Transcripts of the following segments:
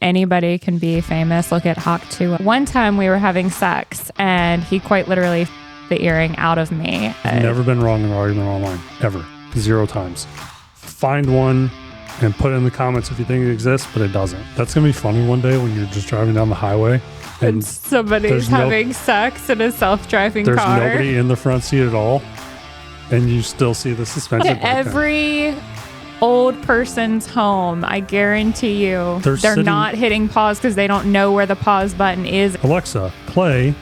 Anybody can be famous. Look at Hawk 2. One time we were having sex and he quite literally the earring out of me. I've never been wrong in an argument online. Ever. 0 times. Find one and put it in the comments if you think it exists, but it doesn't. That's going to be funny one day when you're just driving down the highway and somebody's having sex in a self-driving car. There's nobody in the front seat at all, and you still see the suspension. Every old person's home, I guarantee you, they're not hitting pause because they don't know where the pause button is. Alexa, play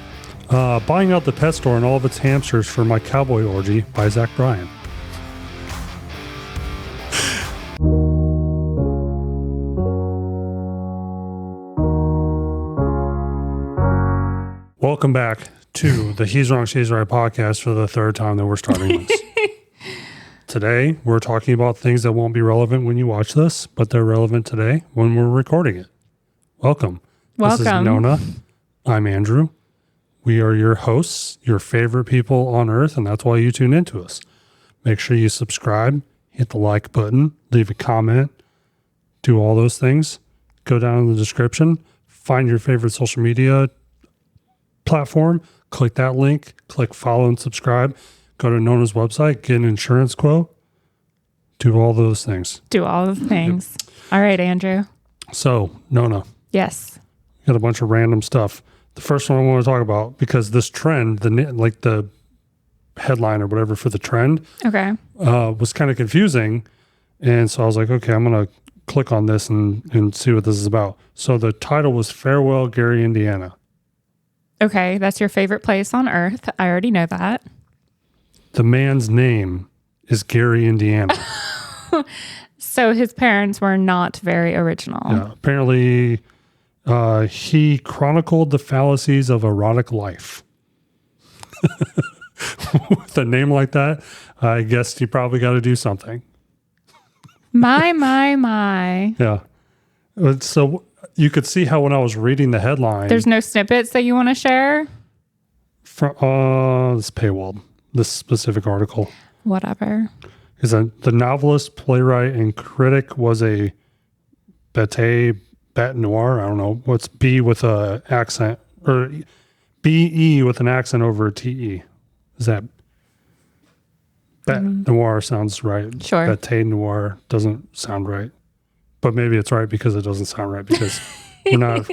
Buying Out the Pet Store and All of Its Hamsters for My Cowboy Orgy by Zach Bryan. Welcome back to the He's Wrong, She's Right podcast for the 3rd time that we're starting this. Today, we're talking about things that won't be relevant when you watch this, but they're relevant today when we're recording it. Welcome. This is Nona. I'm Andrew. We are your hosts, your favorite people on earth, and that's why you tune into us. Make sure you subscribe, hit the like button, leave a comment, do all those things. Go down in the description, find your favorite social media platform, click that link, click follow and subscribe. Go to Nona's website, get an insurance quote, do all those things. Do all the things. Yep. All right, Andrew. So, Nona. Yes. Got a bunch of random stuff. The first one I want to talk about, because this trend, the headline or whatever for the trend, was kind of confusing. And so I was like, okay, I'm going to click on this and see what this is about. So the title was Farewell, Gary, Indiana. Okay, that's your favorite place on earth. I already know that. The man's name is Gary, Indiana. So his parents were not very original. Yeah, apparently he chronicled the fallacies of erotic life. With a name like that, I guess you probably got to do something. My. Yeah. So you could see how when I was reading the headline... There's no snippets that you want to share? It's paywalled. This specific article. Whatever. Is the novelist, playwright, and critic was a bête noir. I don't know. What's B with a accent, or B-E with an accent over a T-E? Is that bête noir sounds right? Sure. Bête noir doesn't sound right. But maybe it's right because it doesn't sound right because we're not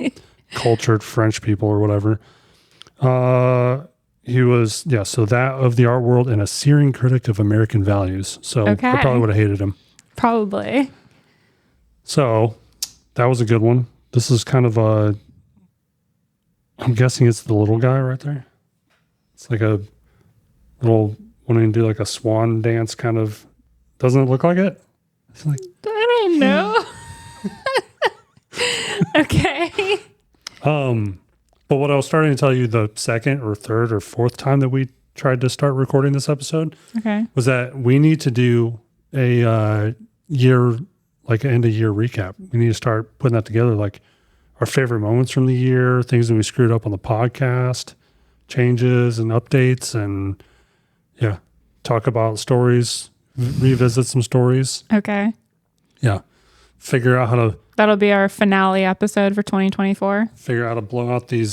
cultured French people or whatever. He was, so that of the art world and a searing critic of American values. So I probably would have hated him. Probably. So that was a good one. This is kind of I'm guessing it's the little guy right there. It's like a little, wanting to do like a swan dance kind of, doesn't it look like it? It's like, I don't know. Okay. But what I was starting to tell you the 2nd or 3rd or 4th time that we tried to start recording this episode was that we need to do a year, like an end of year recap. We need to start putting that together, like our favorite moments from the year, things that we screwed up on the podcast, changes and updates, and talk about stories, revisit some stories. Okay. Yeah. Figure out how to... That'll be our finale episode for 2024. Figure out how to blow out the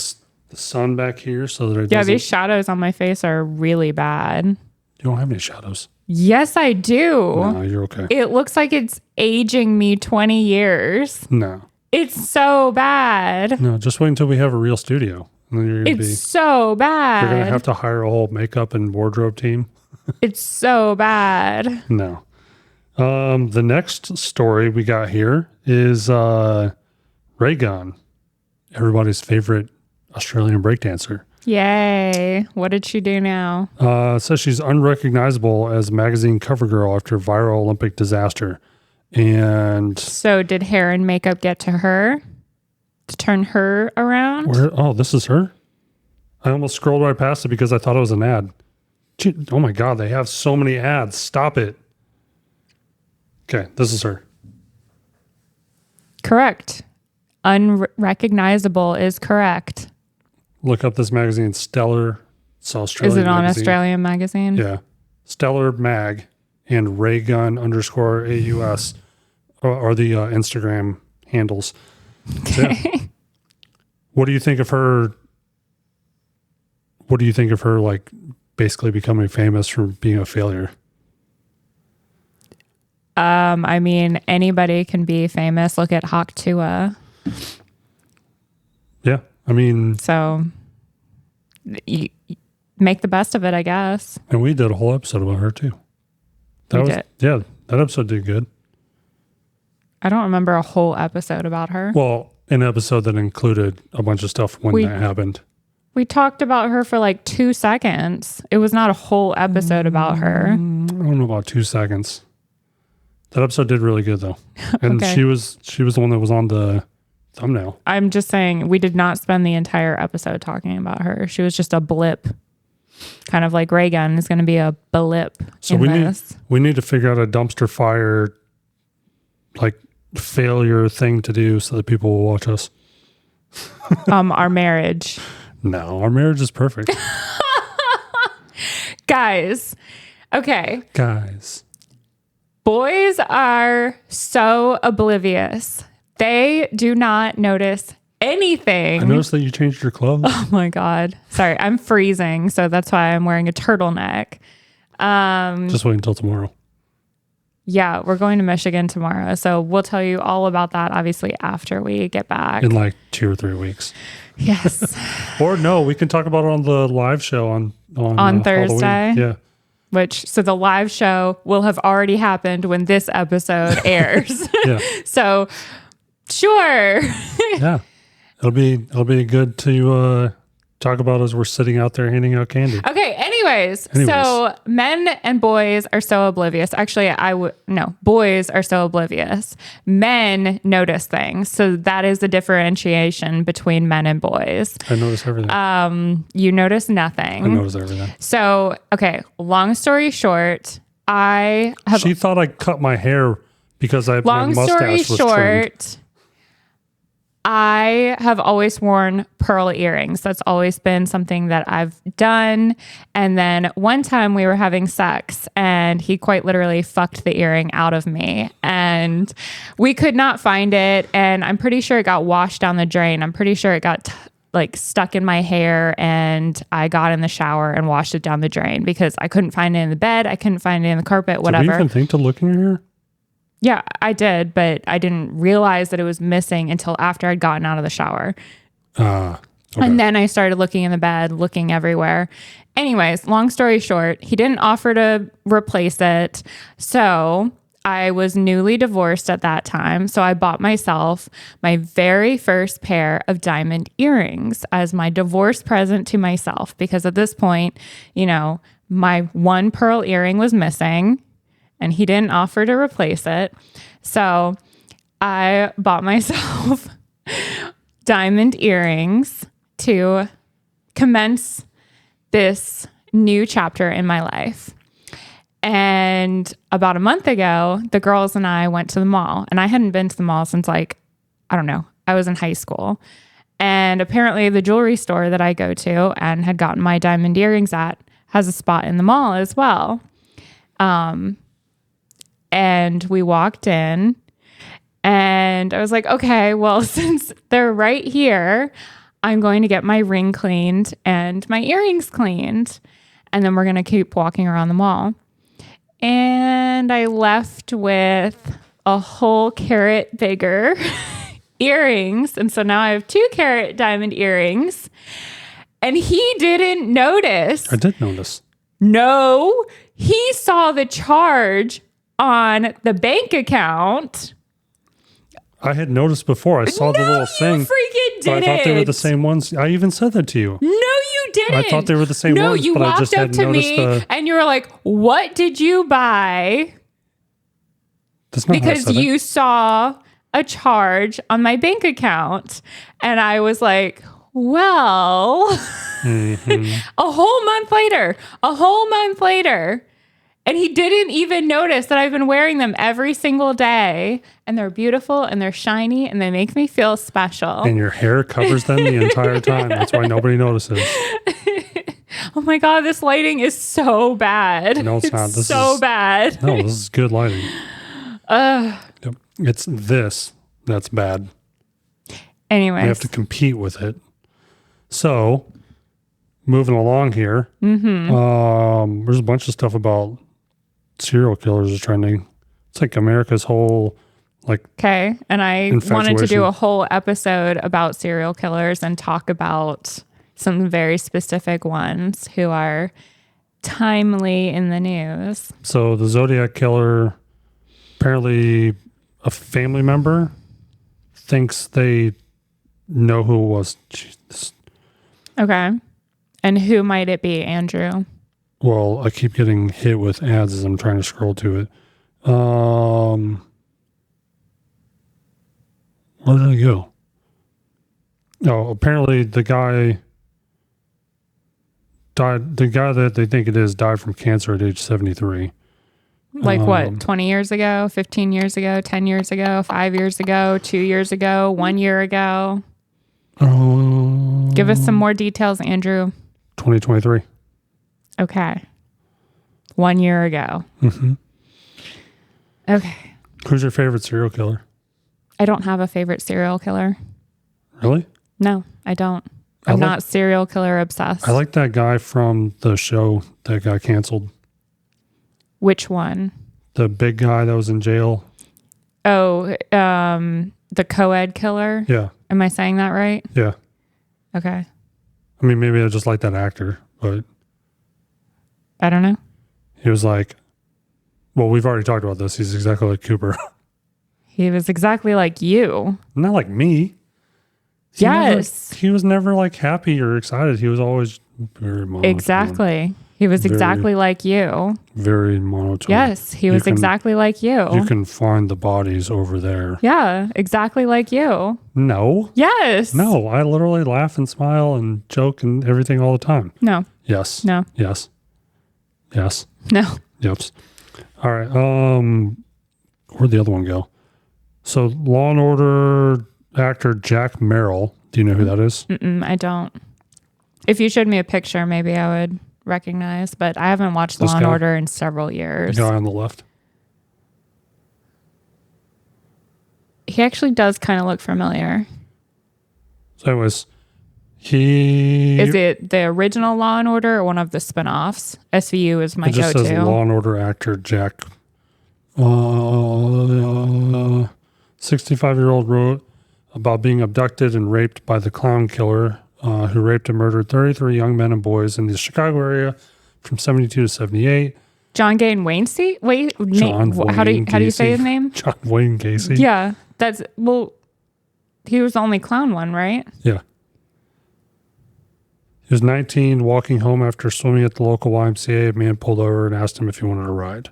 sun back here so that it doesn't... Yeah, these shadows on my face are really bad. You don't have any shadows. Yes, I do. No, you're okay. It looks like it's aging me 20 years. No. It's so bad. No, just wait until we have a real studio. And then you're gonna so bad. You're going to have to hire a whole makeup and wardrobe team. It's so bad. No. The next story we got here is Ray Gunn, everybody's favorite Australian breakdancer. Yay. What did she do now? It says she's unrecognizable as magazine cover girl after viral Olympic disaster. And so did hair and makeup get to her to turn her around? This is her? I almost scrolled right past it because I thought it was an ad. Oh my God, they have so many ads. Stop it. Okay, this is her. Correct. Unrecognizable is correct. Look up this magazine, Stellar. It's Australian. Is it on magazine. Australian magazine? Yeah. Stellar Mag and Ray Gunn _ AUS are the Instagram handles. Okay. So, yeah. What do you think of her? What do you think of her, like, basically becoming famous for being a failure? I mean, anybody can be famous. Look at Hawk Yeah, I mean... So, you make the best of it, I guess. And we did a whole episode about her, too. Yeah, that episode did good. I don't remember a whole episode about her. Well, an episode that included a bunch of stuff when that happened. We talked about her for like 2 seconds. It was not a whole episode about her. I don't know about 2 seconds. That episode did really good, though. And okay. she was the one that was on the thumbnail. I'm just saying, we did not spend the entire episode talking about her. She was just a blip. Kind of like Ray Gunn is going to be a blip. So we need to figure out a dumpster fire, like, failure thing to do so that people will watch us. Our marriage. No, our marriage is perfect. Guys. Okay. Guys. Boys are so oblivious. They do not notice anything. I noticed that you changed your clothes. Oh my God. Sorry, I'm freezing, so that's why I'm wearing a turtleneck. Just wait until tomorrow. Yeah, we're going to Michigan tomorrow, so we'll tell you all about that, obviously, after we get back. In like 2 or 3 weeks. Yes. Or no, we can talk about it on the live show on Thursday. Halloween. Yeah. So the live show will have already happened when this episode airs. Yeah. So, sure. Yeah. It'll be good to talk about as we're sitting out there handing out candy. Okay. Anyways, so men and boys are so oblivious. Actually, boys are so oblivious. Men notice things. So that is the differentiation between men and boys. I notice everything. You notice nothing. I notice everything. So, okay. Long story short, She thought I cut my hair because my mustache was trimmed. I have always worn pearl earrings. That's always been something that I've done. And then one time we were having sex and he quite literally fucked the earring out of me and we could not find it. And I'm pretty sure it got washed down the drain. I'm pretty sure it got stuck in my hair and I got in the shower and washed it down the drain because I couldn't find it in the bed. I couldn't find it in the carpet, whatever. Did we even think to look in your hair? Yeah, I did, but I didn't realize that it was missing until after I'd gotten out of the shower. Okay. And then I started looking in the bed, looking everywhere. Anyways, long story short, he didn't offer to replace it. So I was newly divorced at that time. So I bought myself my very first pair of diamond earrings as my divorce present to myself. Because at this point, my one pearl earring was missing. And he didn't offer to replace it. So I bought myself diamond earrings to commence this new chapter in my life. And about a month ago, the girls and I went to the mall. And I hadn't been to the mall since I was in high school. And apparently the jewelry store that I go to and had gotten my diamond earrings at has a spot in the mall as well. And we walked in and I was like, okay, well, since they're right here, I'm going to get my ring cleaned and my earrings cleaned. And then we're going to keep walking around the mall. And I left with a whole carat bigger earrings. And so now I have 2 carat diamond earrings. And he didn't notice. I did notice. No, he saw the charge on the bank account. I had noticed before. I saw the little thing. You freaking didn't. I thought they were the same ones. I even said that to you. No, you didn't. I thought they were the same ones. No, you but walked I just up hadn't to noticed me and you were like, what did you buy? That's not because how I said you saw a charge on my bank account. And I was like, well, a whole month later, and he didn't even notice that I've been wearing them every single day. And they're beautiful and they're shiny and they make me feel special. And your hair covers them the entire time. That's why nobody notices. Oh my God, this lighting is so bad. No, it's not. This is bad. No, this is good lighting. It's this that's bad. Anyways. We have to compete with it. So, moving along here, there's a bunch of stuff about serial killers is trending. It's like America's whole, like... Okay, and I wanted to do a whole episode about serial killers and talk about some very specific ones who are timely in the news. So, the Zodiac killer, apparently a family member thinks they know who it was. Jesus. Okay. And who might it be, Andrew? Well, I keep getting hit with ads as I'm trying to scroll to it. Where did I go? Oh, apparently the guy died. The guy that they think it is died from cancer at age 73. Like what? 20 years ago, 15 years ago, 10 years ago, 5 years ago, 2 years ago, 1 year ago? Give us some more details, Andrew. 2023. Okay. 1 year ago. Mm-hmm. Okay. Who's your favorite serial killer? I don't have a favorite serial killer. Really? No, I don't. I'm not serial killer obsessed. I like that guy from the show that got canceled. Which one? The big guy that was in jail. Oh, the co-ed killer? Yeah. Am I saying that right? Yeah. Okay. I mean, maybe I just like that actor, but... I don't know. He was like... Well, we've already talked about this. He's exactly like Cooper. He was exactly like you. Not like me. He was never like happy or excited. He was always very monotone. Exactly. He was exactly like you. Very monotone. Yes, he was exactly like you. You can find the bodies over there. Yeah, exactly like you. No. Yes. No, I literally laugh and smile and joke and everything all the time. No. Yes. No. Yes. Yes. No. Yeps. All right. Where'd the other one go? So Law and Order actor Jack Merrill. Do you know who that is? I don't. If you showed me a picture, maybe I would recognize, but I haven't watched Law and Order in several years. The guy on the left. He actually does kind of look familiar. So anyways, is it the original Law and Order or one of the spinoffs? SVU is my go-to. It just says Law and Order actor Jack. 65-year-old wrote about being abducted and raped by the clown killer who raped and murdered 33 young men and boys in the Chicago area from 72 to 78. John Wayne Gacy? How do you say his name? John Wayne Gacy. Yeah, he was the only clown one, right? Yeah. He was 19, walking home after swimming at the local YMCA. A man pulled over and asked him if he wanted a ride.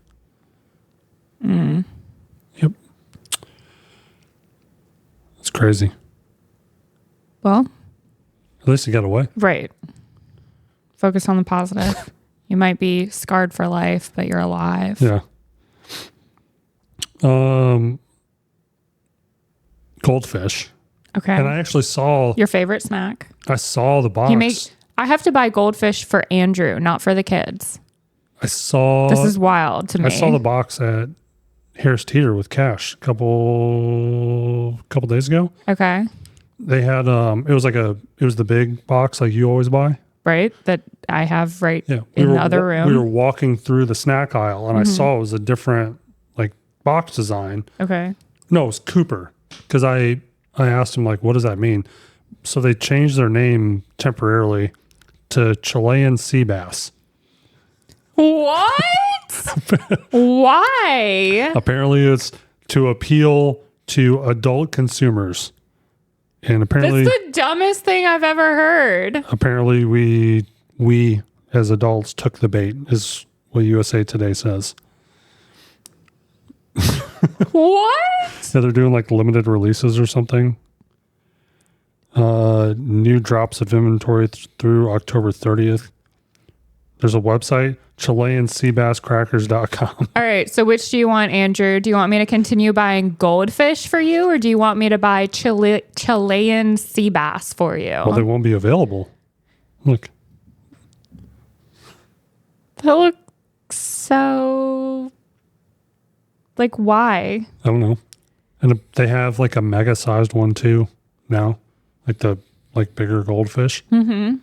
Yep. It's crazy. Well, at least he got away. Right. Focus on the positive. You might be scarred for life, but you're alive. Yeah. Goldfish. Okay. And I actually saw... Your favorite snack? I saw the box. I have to buy Goldfish for Andrew, not for the kids. This is wild to me. I saw the box at Harris Teeter with Cash a couple days ago. Okay. They had it was the big box like you always buy. Right? That I have in the other room. We were walking through the snack aisle and I saw it was a different like box design. Okay. No, it was Cooper. Because I asked him like, what does that mean? So they changed their name temporarily to Chilean sea bass. What? Why? Apparently it's to appeal to adult consumers. And apparently that's the dumbest thing I've ever heard. Apparently we as adults took the bait, is what USA Today says. What? So they're doing like limited releases or something. New drops of inventory through October 30th. There's a website, ChileanSeaBassCrackers.com. All right. So which do you want, Andrew? Do you want me to continue buying Goldfish for you, or do you want me to buy Chilean sea bass for you? Well, they won't be available. Look. That looks so... Like, why? I don't know. And they have like a mega-sized one too now. like bigger goldfish. Mm-hmm.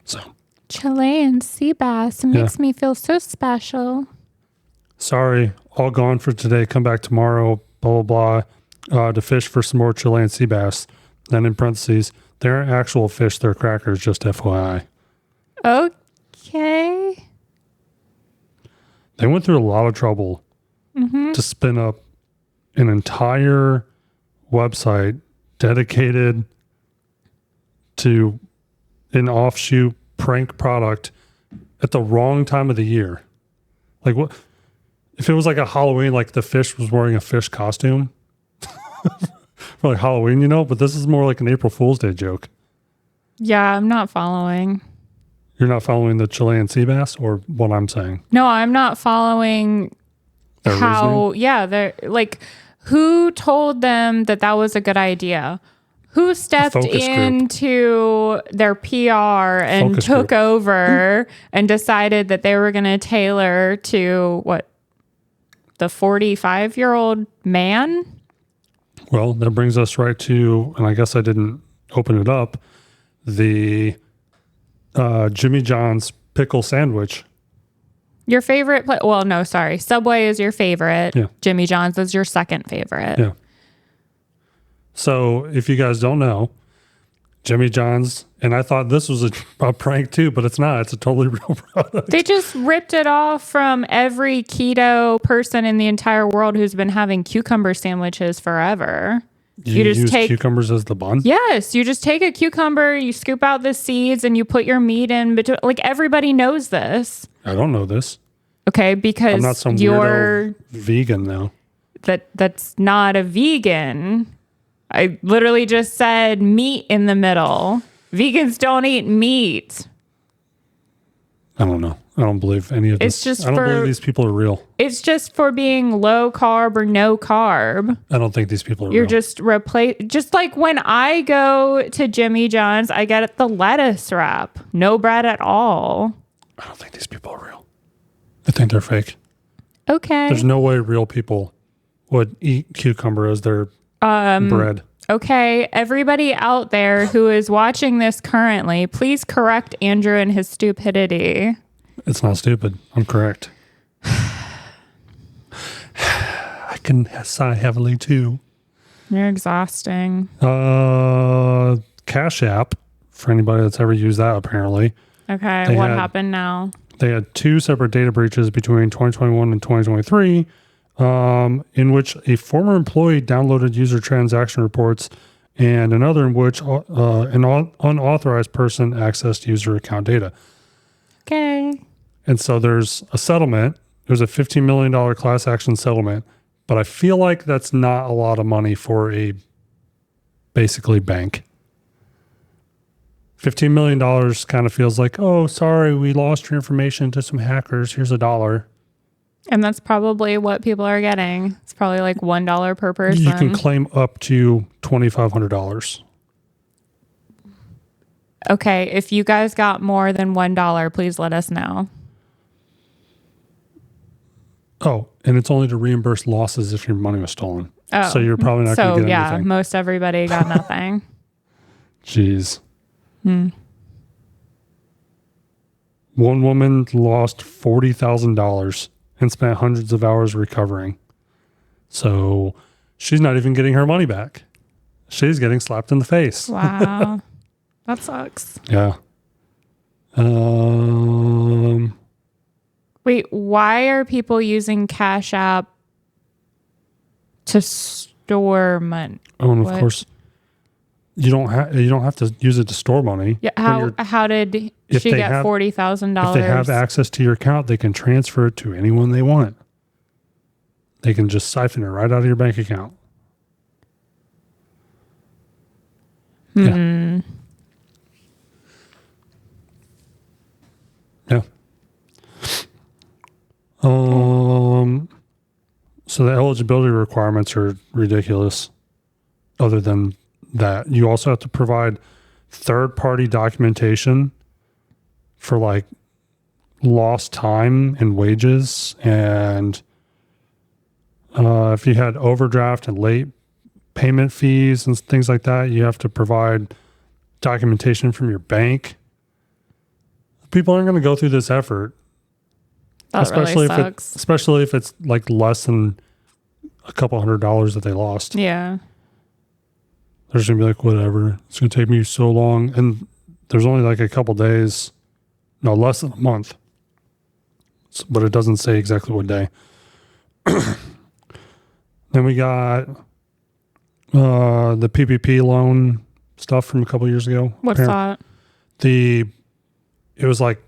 So Chilean sea bass makes me feel so special. Sorry, all gone for today. Come back tomorrow. Blah blah blah. To fish for some more Chilean sea bass. Then in parentheses, they're actual fish. They're crackers. Just FYI. Okay. They went through a lot of trouble to spin up an entire website dedicated to an offshoot prank product at the wrong time of the year. Like what if it was like a Halloween, like the fish was wearing a fish costume for like Halloween, you know, but this is more like an April Fool's Day joke. Yeah, I'm not following. You're not following the Chilean sea bass or what I'm saying? No, I'm not following Their how, reasoning? yeah, they're like, who told them that that was a good idea? Who stepped focus group. into their PR and Focus took group. over and decided that they were going to tailor to what? The 45-year-old man? Well, that brings us right to, and I guess I didn't open it up, the Jimmy John's pickle sandwich. Your favorite well, no, sorry. Subway is your favorite. Yeah. Jimmy John's is your second favorite. Yeah. So if you guys don't know, Jimmy John's, and I thought this was a prank too, but it's not. It's a totally real product. They just ripped it off from every keto person in the entire world who's been having cucumber sandwiches forever. You just use take cucumbers as the bun? Yes, you just take a cucumber, you scoop out the seeds, and you put your meat in between. Like everybody knows this. I don't know this. Okay, I'm because not some you're weirdo vegan though. that's not a vegan. I literally just said meat in the middle. Vegans don't eat meat. I don't know. I don't believe any of this. It's just I don't believe these people are real. It's just for being low carb or no carb. I don't think these people are You're real. just just like when I go to Jimmy John's, I get the lettuce wrap. No bread at all. I don't think these people are real. I think they're fake. Okay. There's no way real people would eat cucumber as their bread. Okay, everybody out there who is watching this currently, please correct Andrew and his stupidity. It's not stupid. I'm correct. I can sigh heavily too. You're exhausting. Cash App, for anybody that's ever used that apparently. Okay, what happened now? They had two separate data breaches between 2021 and 2023, in which a former employee downloaded user transaction reports and another in which an unauthorized person accessed user account data. Okay. And so there's a settlement. There's a $15 million class action settlement, but I feel like that's not a lot of money for a basically bank. $15 million kind of feels like, oh, sorry, we lost your information to some hackers. Here's $1. And that's probably what people are getting. It's probably like $1 per person. You can claim up to $2,500. Okay, if you guys got more than $1, please let us know. Oh, and it's only to reimburse losses if your money was stolen. Oh, so you're probably not going to get anything. Most everybody got nothing. Jeez. One woman lost $40,000 and spent hundreds of hours recovering. So she's not even getting her money back. She's getting slapped in the face. Wow. That sucks. Yeah. Wait, why are people using Cash App to store money? Oh, and of course, you don't have to use it to store money. Yeah, how did she get $40,000? If they have access to your account, they can transfer it to anyone they want. They can just siphon it right out of your bank account. Yeah. Yeah. So the eligibility requirements are ridiculous. Other than that, you also have to provide third-party documentation for like lost time and wages, and if you had overdraft and late payment fees and things like that. You have to provide documentation from your bank. People aren't going to go through this effort, That really sucks. especially if it's like less than a couple $100 that they lost. Yeah. They're just going to be like, whatever. It's going to take me so long. And there's only like a couple days, no, less than a month. But it doesn't say exactly what day. Then we got the PPP loan stuff from a couple years ago. What's that? It was like,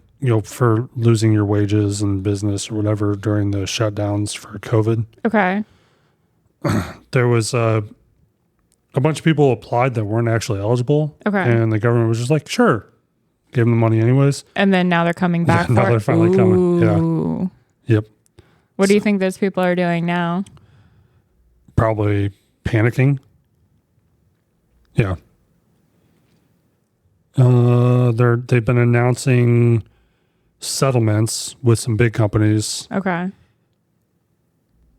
for losing your wages and business or whatever during the shutdowns for COVID. Okay. There was a bunch of people applied that weren't actually eligible. Okay. And the government was just like, sure. Gave them the money anyways. And then now they're coming back. Now they're finally coming. Yeah. Yep. What do you think those people are doing now? Probably panicking. Yeah. They've been announcing settlements with some big companies. Okay.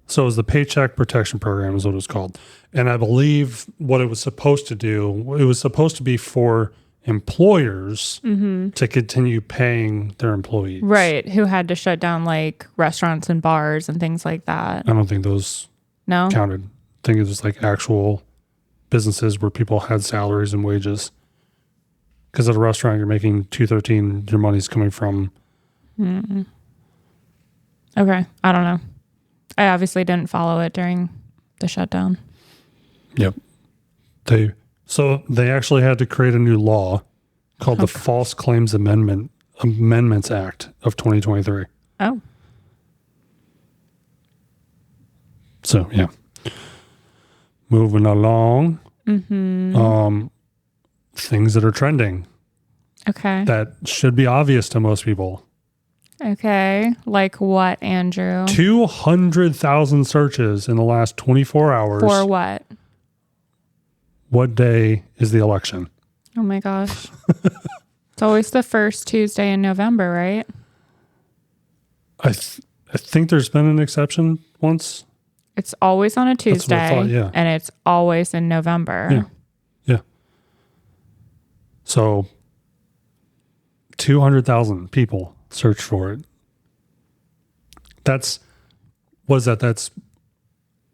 So it was the Paycheck Protection Program is what it was called. And I believe what it was supposed to do, it was supposed to be for employers to continue paying their employees. Right. Who had to shut down like restaurants and bars and things like that. I don't think those counted. I think it was like actual businesses where people had salaries and wages. Because at a restaurant, you're making $213, your money's coming from. Okay. I don't know. I obviously didn't follow it during the shutdown. Yep. They actually had to create a new law called the False Claims Amendments Act of 2023. Oh. So, yeah. Moving along. Things that are trending. Okay. That should be obvious to most people. Okay. Like what, Andrew? 200,000 searches in the last 24 hours. For what? What day is the election? Oh my gosh. It's always the first Tuesday in November, right? I think there's been an exception once. It's always on a Tuesday. That's what I thought, yeah. And it's always in November. Yeah. So 200,000 people search for it. That's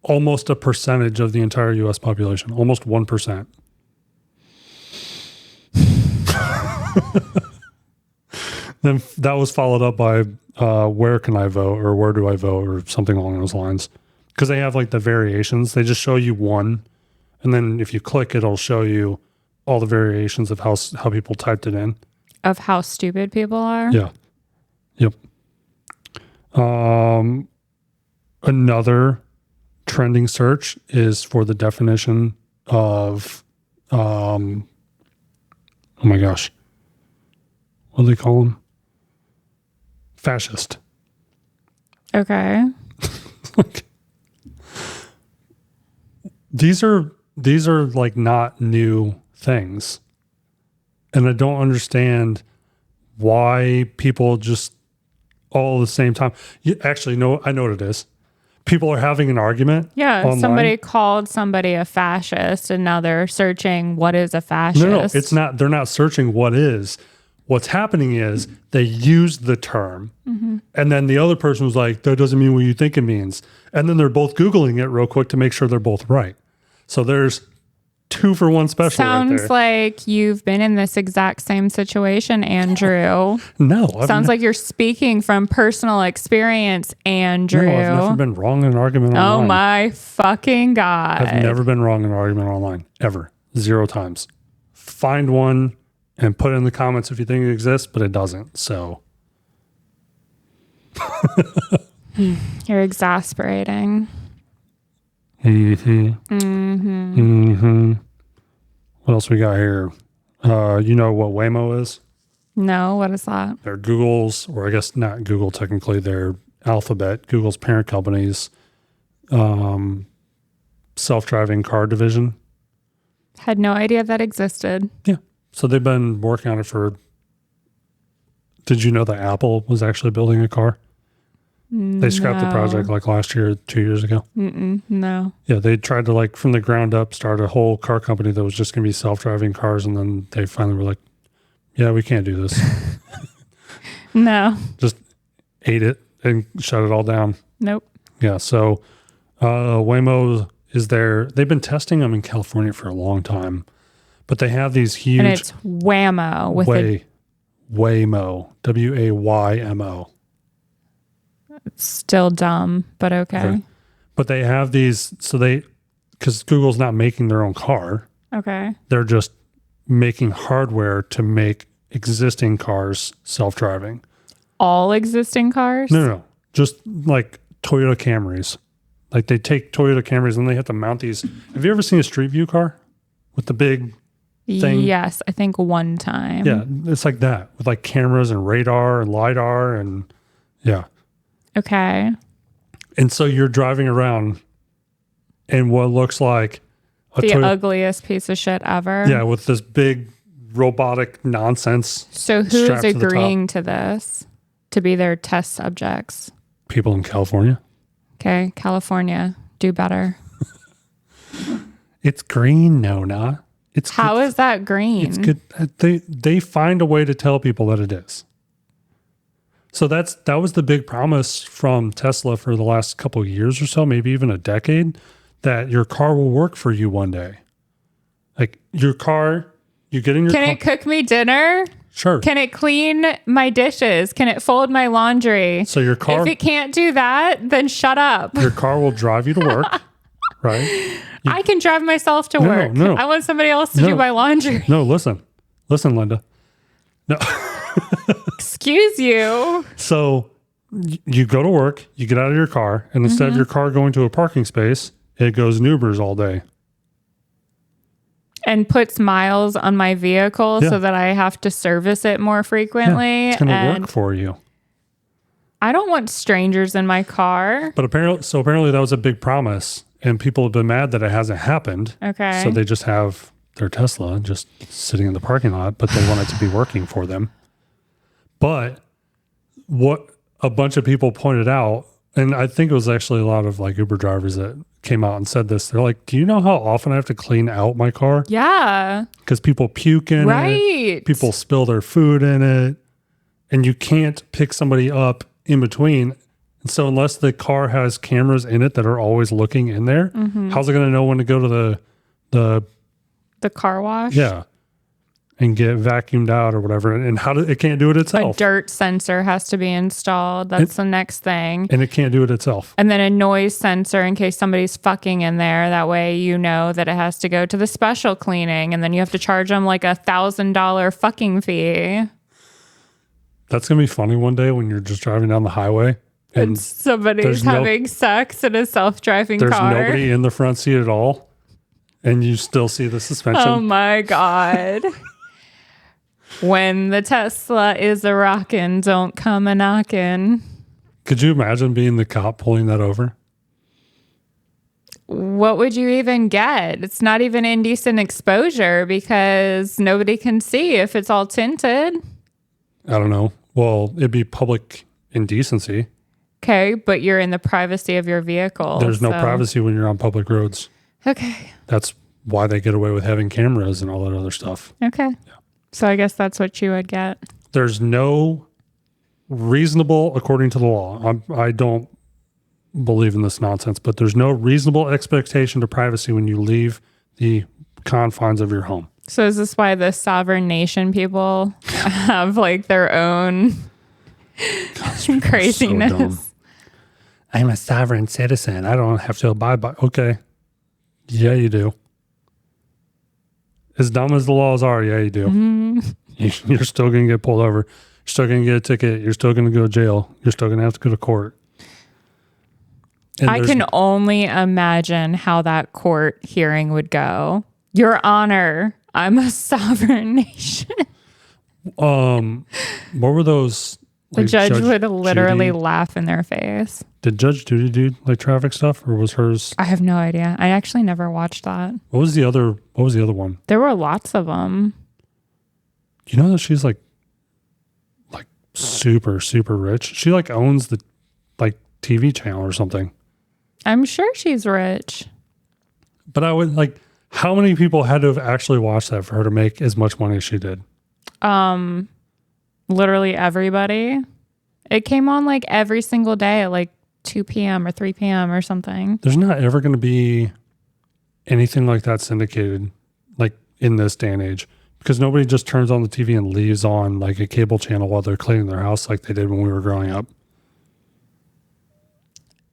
almost a percentage of the entire U.S. population, almost 1%. Then that was followed up by where can I vote or where do I vote or something along those lines. Because they have like the variations. They just show you one. And then if you click, it'll show you all the variations of how people typed it in. Of how stupid people are? Yeah. Yep. Another trending search is for the definition of, oh my gosh, what do they call them? Fascist. Okay. These are like not new things. And I don't understand why people just all at the same time. Actually, no, I know what it is. People are having an argument. Yeah, online. Somebody called somebody a fascist, and now they're searching what is a fascist. No, it's not. They're not searching what is. What's happening is they use the term, and then the other person was like, that doesn't mean what you think it means. And then they're both Googling it real quick to make sure they're both right. So there's 2-for-1 special. Sounds right there. like you've been in this exact same situation, Andrew. No. Sounds like you're speaking from personal experience, Andrew. No, I've never been wrong in an argument online. Oh my fucking God. I've never been wrong in an argument online. Ever. 0 times. Find one and put it in the comments if you think it exists, but it doesn't. So. You're exasperating. What else we got here? You know what Waymo is? No, what is that? They're Google's, or I guess not Google technically, they're Alphabet, Google's parent company's self-driving car division. Had no idea that existed. Yeah. So they've been working on it for... Did you know that Apple was actually building a car? They scrapped the project like last year, 2 years ago. No. Yeah, they tried to like from the ground up start a whole car company that was just going to be self-driving cars, and then they finally were like, yeah, we can't do this. No. Just ate it and shut it all down. Nope. Yeah, so Waymo is there. They've been testing them in California for a long time, but they have these huge... And it's Waymo with Waymo. W-A-Y-M-O. It's still dumb, but okay. But they have these, because Google's not making their own car. Okay. They're just making hardware to make existing cars self-driving. All existing cars? No. Just like Toyota Camrys. Like they take Toyota Camrys and they have to mount these. Have you ever seen a Street View car with the big thing? Yes, I think one time. Yeah, it's like that with like cameras and radar and LiDAR and yeah. Okay. And so you're driving around in what looks like the ugliest piece of shit ever. Yeah, with this big robotic nonsense. So who's agreeing to this to be their test subjects? People in California. Okay, California, do better. It's green, Nona. How is that green? It's good. They find a way to tell people that it is. So that was the big promise from Tesla for the last couple of years or so, maybe even a decade, that your car will work for you one day. Like your car, you get in your car. Can it cook me dinner? Sure. Can it clean my dishes? Can it fold my laundry? So your car... If it can't do that, then shut up. Your car will drive you to work, right? I can drive myself to work. No. I want somebody else to do my laundry. No, listen, Linda. No. Excuse you. So you go to work, you get out of your car, and instead of your car going to a parking space, it goes Ubers all day. And puts miles on my vehicle so that I have to service it more frequently. It's going to work for you. I don't want strangers in my car. But apparently that was a big promise, and people have been mad that it hasn't happened. Okay. So they just have their Tesla just sitting in the parking lot, but they want it to be working for them. But what a bunch of people pointed out, and I think it was actually a lot of like Uber drivers that came out and said this. They're like, do you know how often I have to clean out my car? Yeah. Because people puke in it. People spill their food in it. And you can't pick somebody up in between. And so unless the car has cameras in it that are always looking in there, how's it going to know when to go to the car wash? Yeah. And get vacuumed out or whatever. And it can't do it itself. A dirt sensor has to be installed. That's the next thing. And it can't do it itself. And then a noise sensor in case somebody's fucking in there. That way you know that it has to go to the special cleaning. And then you have to charge them like $1,000 fucking fee. That's going to be funny one day when you're just driving down the highway. And somebody's having sex in a self-driving car. There's nobody in the front seat at all. And you still see the suspension. Oh my God. When the Tesla is a rockin', don't come a knockin'. Could you imagine being the cop pulling that over? What would you even get? It's not even indecent exposure because nobody can see if it's all tinted. I don't know. Well, it'd be public indecency. Okay, but you're in the privacy of your vehicle. There's no privacy when you're on public roads. Okay. That's why they get away with having cameras and all that other stuff. Okay. Yeah. So I guess that's what you would get. There's no reasonable, according to the law, I don't believe in this nonsense, but there's no reasonable expectation to privacy when you leave the confines of your home. So is this why the sovereign nation people have like their own craziness? So I'm a sovereign citizen. I don't have to abide by. Okay. Yeah, you do. As dumb as the laws are, yeah, you do. Mm-hmm. You're still going to get pulled over. You're still going to get a ticket. You're still going to go to jail. You're still going to have to go to court. And I can only imagine how that court hearing would go. Your Honor, I'm a sovereign nation. What were those? The judge would literally laugh in their face. Did Judge Judy do like traffic stuff, or was hers? I have no idea. I actually never watched that. What was the other one? There were lots of them. You know that she's like super, super rich. She like owns the TV channel or something. I'm sure she's rich. But I would like, how many people had to have actually watched that for her to make as much money as she did? Literally everybody. It came on like every single day at like 2 p.m. or 3 p.m. or something. There's not ever going to be anything like that syndicated, like in this day and age, because nobody just turns on the TV and leaves on like a cable channel while they're cleaning their house like they did when we were growing up.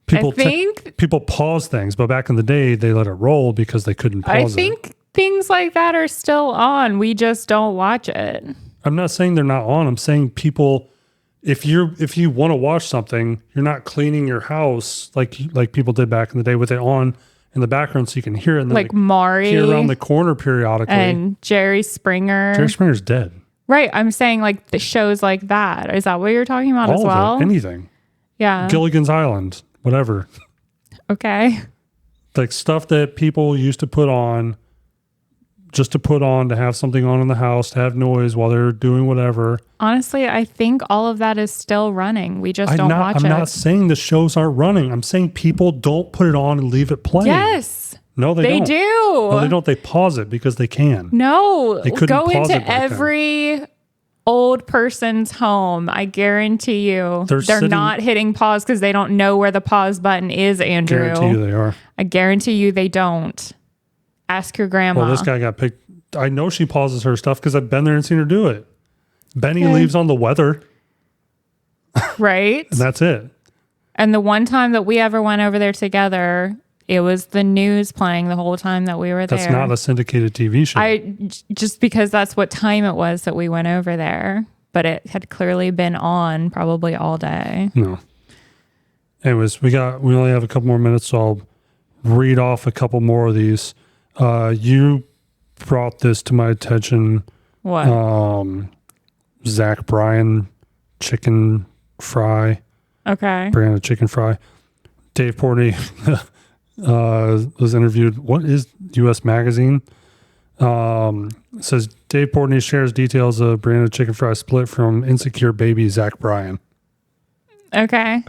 People pause things, but back in the day, they let it roll because they couldn't pause it. I think things like that are still on. We just don't watch it. I'm not saying they're not on. I'm saying people, if you want to watch something, you're not cleaning your house like people did back in the day with it on in the background so you can hear it. And then like Maury. Hear around the corner periodically. And Jerry Springer. Jerry Springer's dead. Right. I'm saying like the shows like that. Is that what you're talking about as well? All of it. Anything. Yeah. Gilligan's Island. Whatever. Okay. Like stuff that people used to put on just to put on, to have something on in the house, to have noise while they're doing whatever. Honestly, I think all of that is still running. We just don't watch it. I'm not saying the shows aren't running. I'm saying people don't put it on and leave it playing. Yes. No, they don't. They do. No, they don't. They pause it because they can. No. They couldn't go pause into it back every old person's home. I guarantee you they're not hitting pause because they don't know where the pause button is, Andrew. Guarantee you they are. I guarantee you they don't. Ask your grandma. Well, this guy got picked. I know she pauses her stuff because I've been there and seen her do it. Benny leaves on the weather. Right. And that's it. And the one time that we ever went over there together, it was the news playing the whole time that we were there. That's not a syndicated TV show. Just because that's what time it was that we went over there. But it had clearly been on probably all day. No. Anyways, we only have a couple more minutes, so I'll read off a couple more of these. You brought this to my attention. What? Zach Bryan chicken fry. Okay. Brand of chicken fry. Dave Portnoy was interviewed. What is U.S. Magazine? Says Dave Portnoy shares details of brand of chicken fry split from insecure baby Zach Bryan. Okay.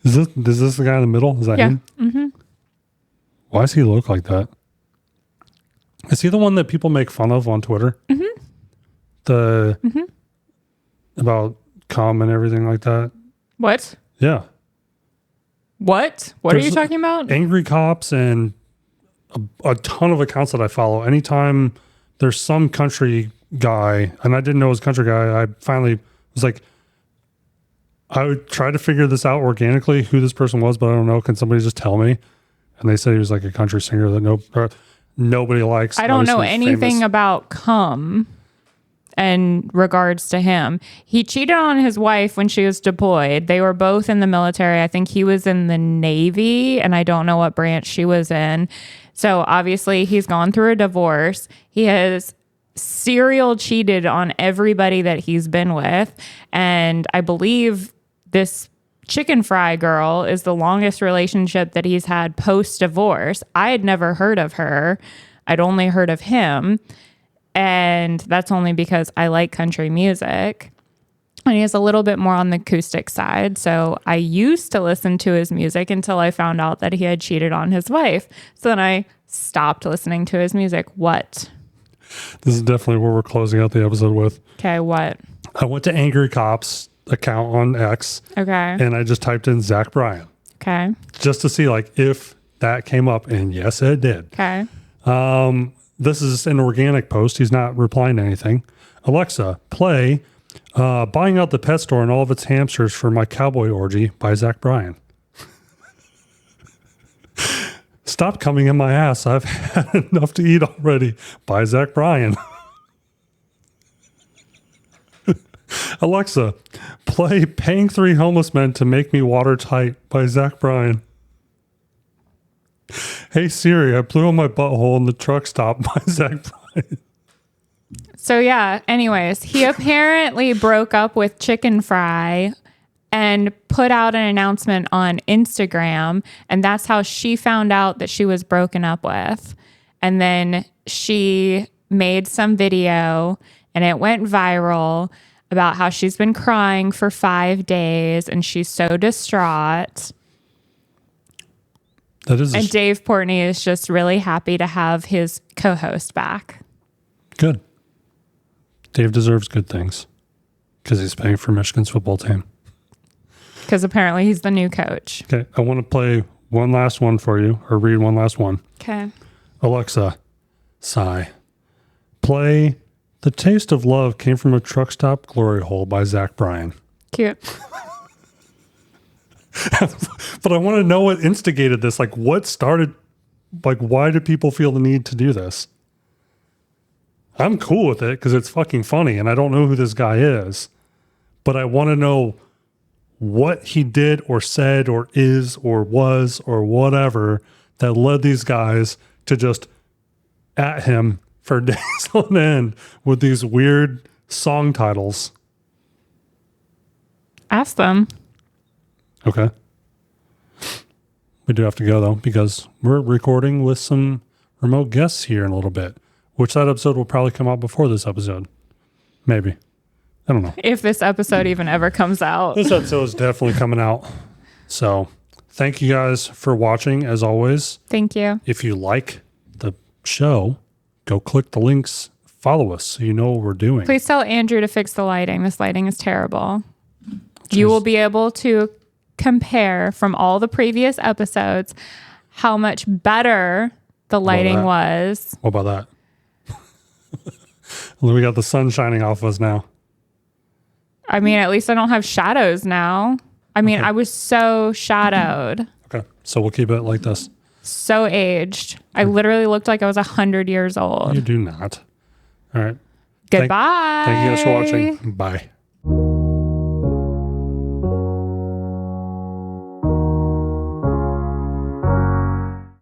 Is this the guy in the middle? Is that him? Mm-hmm. Why does he look like that? Is he the one that people make fun of on Twitter? Mm-hmm. About cum and everything like that? What? Yeah. What are you talking about? Angry cops and a ton of accounts that I follow. Anytime there's some country guy, and I didn't know it was a country guy, I finally was like, I would try to figure this out organically, who this person was, but I don't know. Can somebody just tell me? And they said he was like a country singer that nobody likes. I don't know anything about cum in regards to him. He cheated on his wife when she was deployed. They were both in the military. I think he was in the Navy, and I don't know what branch she was in. So obviously he's gone through a divorce. He has serial cheated on everybody that he's been with. And I believe this chicken fry girl is the longest relationship that he's had post-divorce. I had never heard of her. I'd only heard of him. And that's only because I like country music. And he is a little bit more on the acoustic side. So I used to listen to his music until I found out that he had cheated on his wife. So then I stopped listening to his music. What? This is definitely where we're closing out the episode with. Okay, what? I went to Angry Cops account on X. Okay. And I just typed in Zach Bryan. Okay. Just to see like if that came up. And yes, it did. Okay. This is an organic post. He's not replying to anything. Alexa, play Buying Out the Pet Store and All of Its Hamsters for My Cowboy Orgy by Zach Bryan. Stop coming in my ass. I've had enough to eat already by Zach Bryan. Alexa, play Paying 3 Homeless Men to Make Me Watertight by Zach Bryan. Hey Siri, I blew on my butthole in the truck stop by Zach Bryan. So yeah, anyways, he apparently broke up with Chicken Fry and put out an announcement on Instagram, and that's how she found out that she was broken up with. And then she made some video and it went viral. about how she's been crying for 5 days and she's so distraught. And Dave Portnoy is just really happy to have his co-host back. Good. Dave deserves good things because he's paying for Michigan's football team. Because apparently he's the new coach. Okay, I want to play one last one for you, or read one last one. Okay. Alexa, sigh. Play The Taste of Love Came from a Truck Stop Glory Hole by Zach Bryan. Cute. But I want to know what instigated this. Like, what started, like, why do people feel the need to do this? I'm cool with it because it's fucking funny and I don't know who this guy is. But I want to know what he did or said or is or was or whatever that led these guys to just at him for days on end with these weird song titles. Ask them. Okay. We do have to go though because we're recording with some remote guests here in a little bit, which that episode will probably come out before this episode. Maybe. I don't know. If this episode even ever comes out. This episode is definitely coming out. So thank you guys for watching as always. Thank you. If you like the show, go click the links, follow us so you know what we're doing. Please tell Andrew to fix the lighting. This lighting is terrible. You will be able to compare from all the previous episodes how much better the lighting was. What about that? We got the sun shining off us now. I mean, at least I don't have shadows now. I mean, I was so shadowed. Okay, so we'll keep it like this. So aged. I literally looked like I was 100 years old. You do not. All right. Goodbye. Thank you guys for watching. Bye.